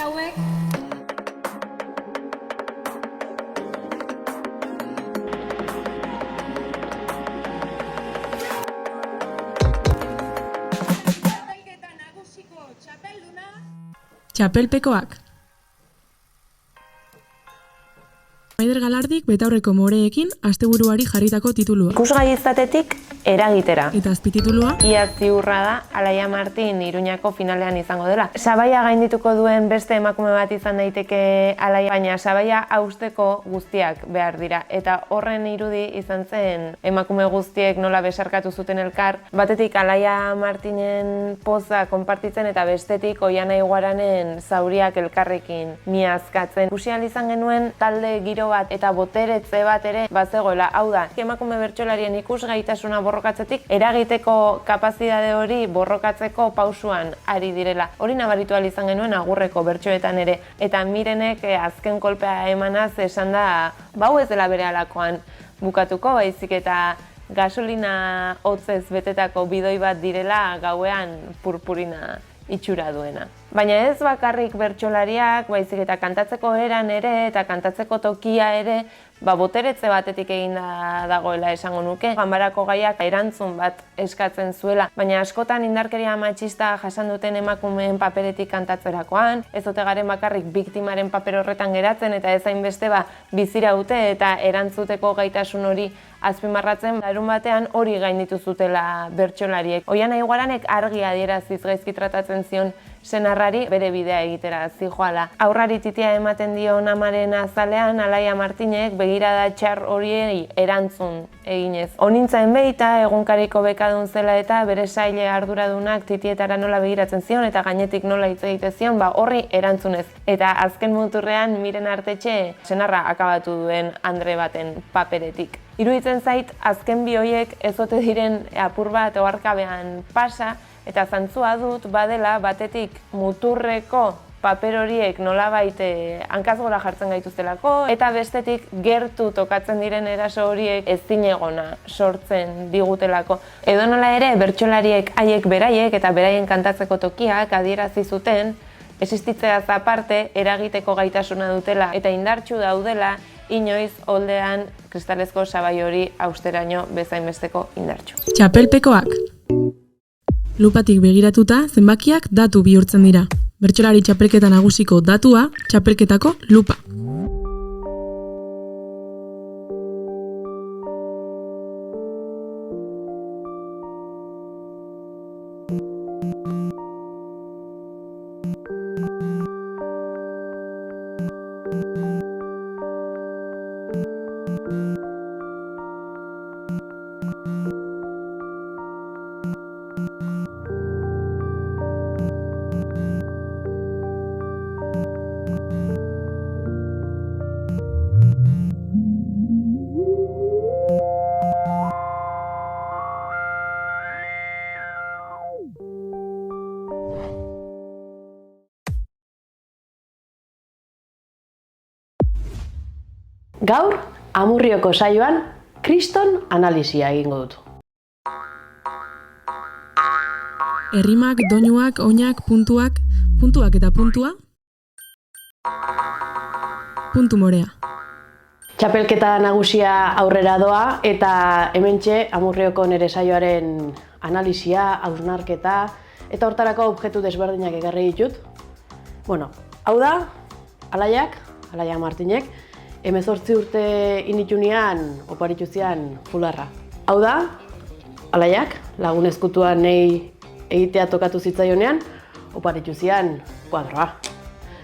hauek. Txapelketa nagusiko txapelduna. Txapelpekoak. Maider Galardik betaurreko moreekin asteburuari jarritako titulua. Ikusgai izatetik eragitera. Eta azpititulua Ia ziurra da Alaia Martin Iruñako finalean izango dela. Sabaia gaindituko duen beste emakume bat izan daiteke Alaia, baina sabaia hausteko guztiak behar dira. Eta horren irudi izan zen emakume guztiek nola besarkatu zuten elkar. Batetik Alaia Martinen poza konpartitzen eta bestetik Oiana Iguaranen zauriak elkarrekin miazkatzen. Ikusi ahal izan genuen talde giro bat eta boteretze bat ere bazegoela. Hau da, emakume bertsolarien ikusgaitasuna borrokatzetik eragiteko kapazitate hori borrokatzeko pausuan ari direla. Hori nabaritu ahal izan genuen agurreko bertsoetan ere. Eta Mirenek azken kolpea emanaz esan da, hau ez dela berehalakoan bukatuko, baizik eta gasolina hotzez betetako bidoi bat direla gauean purpurina itxura duena. Baina ez bakarrik bertsolariak, baizik eta kantatzeko eran ere eta kantatzeko tokia ere, boteretze batetik eginda dagoela esango nuke. Ganbarako gaiak erantzun bat eskatzen zuela, baina askotan indarkeria matxista jasan duten emakumeen paperetik kantatzerakoan, ez ote garen bakarrik biktimaren paper horretan geratzen eta ez hainbeste biziraute eta erantzuteko gaitasun hori azpimarratzen, larun batean hori gainditu zutela bertsolariek. Oiana Iguaranek argi adieraziz gaizki tratatzen zion senarrari bere bidea egitera zijoala. Aurrari titia ematen dion amaren azalean, Alaia Martinek begirada txar horiei erantzun eginez. Honintzaen behita, egunkariko bekadun zela eta bere saile arduradunak titietara nola begiratzen zion eta gainetik nola hitz egite zion, horri erantzunez. Eta azken muturrean Miren Artetxe senarra akabatu duen andre baten paperetik. Iruditzen zait, azken bi horiek ez ote diren apur bat oharkabean pasa, eta zantzua dut badela batetik muturreko paper horiek nolabait hankaz gora jartzen gaituztelako, eta bestetik gertu tokatzen diren eraso horiek ezinegona sortzen digutelako. Edonola ere, bertsolariek haiek beraiek eta beraien kantatzeko tokiak adierazi zuten, existitzeaz aparte eragiteko gaitasuna dutela eta indartsu daudela inoiz oldean kristalezko sabai hori austeraino bezainbesteko indartsu. Txapelpekoak. Lupatik begiratuta, zenbakiak datu bihurtzen dira. Bertsolari txapelketa nagusiko datua, txapelketako lupa. Gaur, Amurrioko saioan, kriston analisia egingo dut. Errimak, doinuak, oinak, puntuak eta puntua. Puntu morea. Txapelketa nagusia aurrera doa eta hementxe Amurrioko nere saioaren analisia, hausnarketa eta hortarako objektu desberdinak ekarri ditut. Bueno, hau da, Alaia Martinek, 18 urte initunean oparitu zian fularra. Hau da, Alaiak, lagun ezkutuan nahi egitea tokatu zitzaionean, oparitu zian kuadroa.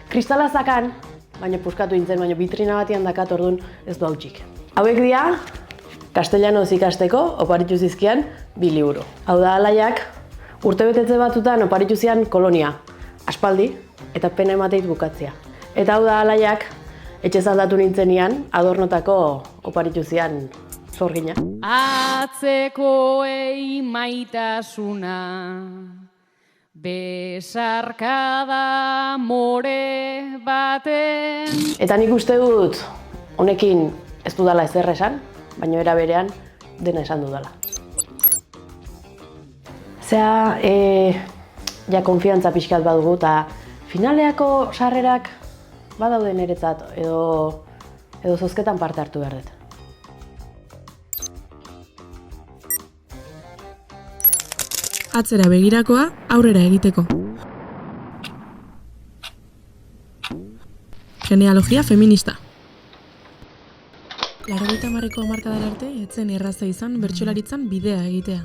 Kristala zakan, baina puskatu intzen, baina bitrina batian dakat orduan ez du hautsik. Hauek dira, kastellanoz ikasteko oparitu zizkian 2 liburu. Hau da, Alaiak, urtebetetze batutan oparitu zian kolonia, aspaldi, eta pena emateit bukatzea. Eta hau da, Alaiak, etxez aldatu nintzenean, adornotako oparitu zian zorgina. Atzekoei maitasuna, besarkada more baten. Eta nik uste dut, honekin ez dudala ezer esan, baina era berean dena esan dudala. Zea, ja konfiantza pixkat badugu eta Finaleako sarrerak badaude niretzat edo zozketan parte hartu behar dut. Atzera begirakoa, aurrera egiteko. Genealogia feminista. 80ko hamarkadara arte etzen erraza izan bertsolaritzan bidea egitea.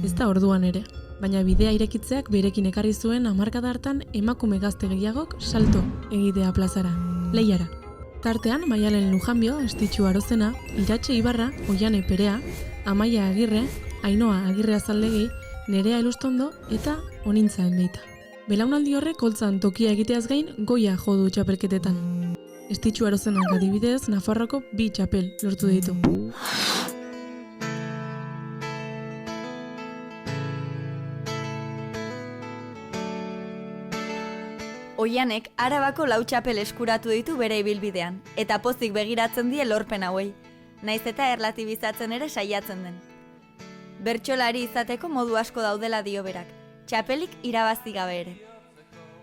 Ez da orduan ere, baina bidea irekitzeak berekin ekarri zuen hamarkada hartan emakume gazte gehiagok salto egitea plazara, lehiara. Tartean Maialen Lujanbio, Estitxu Arozena, Iratxe Ibarra, Oiane Perea, Amaia Agirre, Ainhoa Agirre Azaldegi, Nerea Elustondo eta Onintza Enbeita. Belaunaldi horrek holtzan tokia egiteaz gain goia jo du txapelketetan. Estitxu Arozenak adibidez, Nafarroako 2 txapel lortu ditu. Oianek Arabako 4 txapel eskuratu ditu bere ibilbidean, eta pozik begiratzen die lorpen hauei, naiz eta erlatibizatzen ere saiatzen den. Bertsolari izateko modu asko daudela dio berak, txapelik irabazi gabe ere.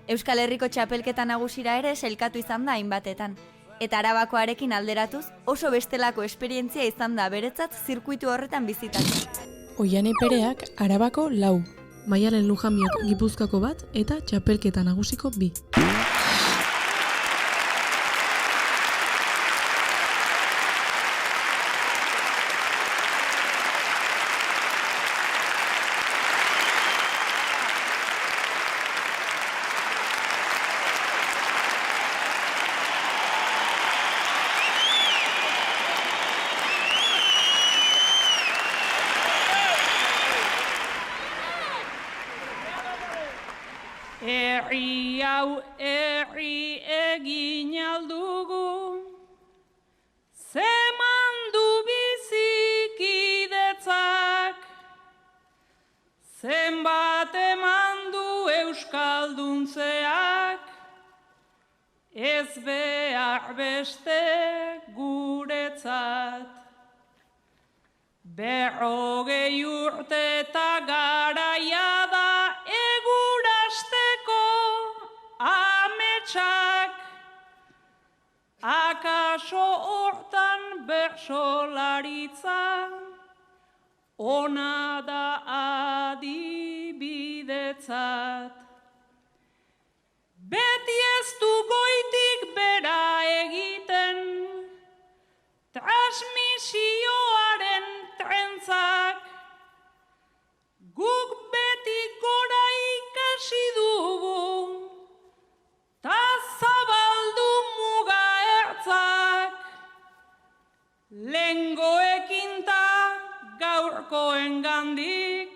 Euskal Herriko txapelketa nagusira ere sailkatu izan da hainbatetan, eta Arabakoarekin alderatuz oso bestelako esperientzia izan da beretzat zirkuitu horretan bizitatzen. Oiane Pereak Arabako 4, Maialen Lujanbiok Gipuzkoako 1 eta txapelketa nagusiko 2. Herri hau herri egin aldugu, zeman du bizikidetzak, zenbat eman du euskalduntzeak, ez behar beste guretzat. 40 urte eta garaia da egurasteko ametsak, akaso hortan bertsolaritza, ona da adibidetzat. Beti ez du goitik bera egiten, transmisioaren trentzak, guk beti gora ikasi dugu, ta zabaldu muga ertzak, lengoekin ta gaurkoengandik,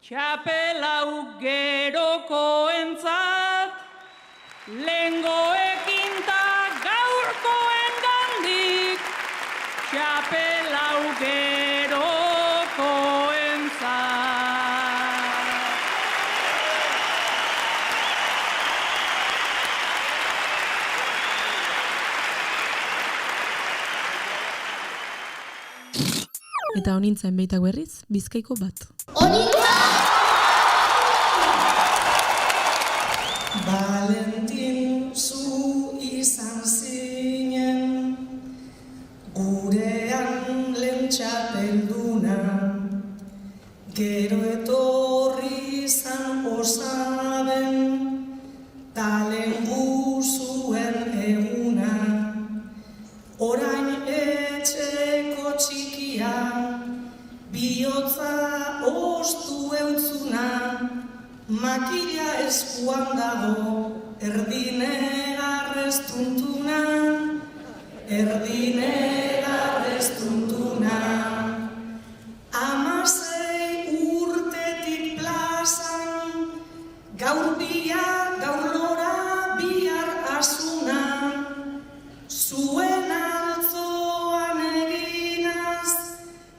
txapelau gerokoentzat, lengoekin ta gaurkoengandik, txapelau gerokoentzat. Eta Onintza Enbeitak berriz, Bizkaiko 1. Valentin, zu izan zinen, gurean lehen txapelduna, gero etorri izan osaben, talen guzuen eguna, orain etxeko txikia, bihotza ostu eutzuna, makila eskuan dago, erdinera restuntuna, erdinera restuntuna. 16 urtetik plazan, gaur biak, gaur lora, bihar asuna, zuen altzoan eginaz,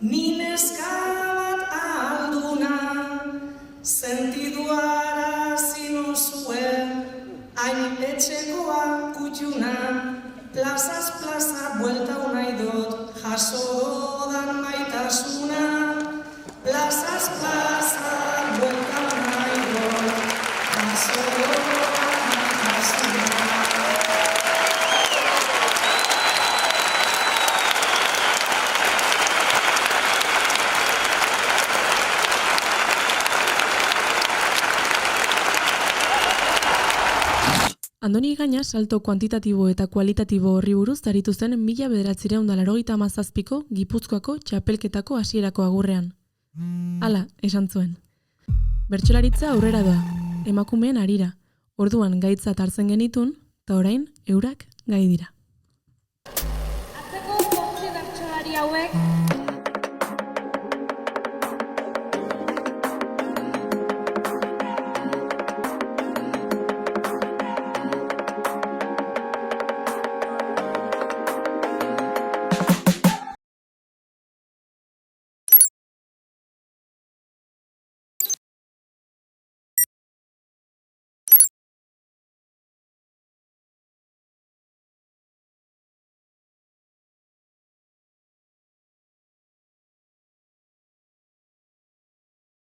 nineska bat alduna, sentiduara zinozue, hain etxekoa kutxuna, plazaz plaza buelta unai dut, jaso dan maitasuna, plazaz plaza buelta unai dut, jaso Andoni Gaina salto kuantitatibo eta kualitatibo horri buruz aritu zen 1987ko Gipuzkoako txapelketako hasierako agurrean. Hala, esan zuen. Bertsolaritza aurrera doa, emakumeen harira. Orduan gaitzat hartzen genitun, eta orain eurak gai dira. Atzeko 8 bertsolari hauek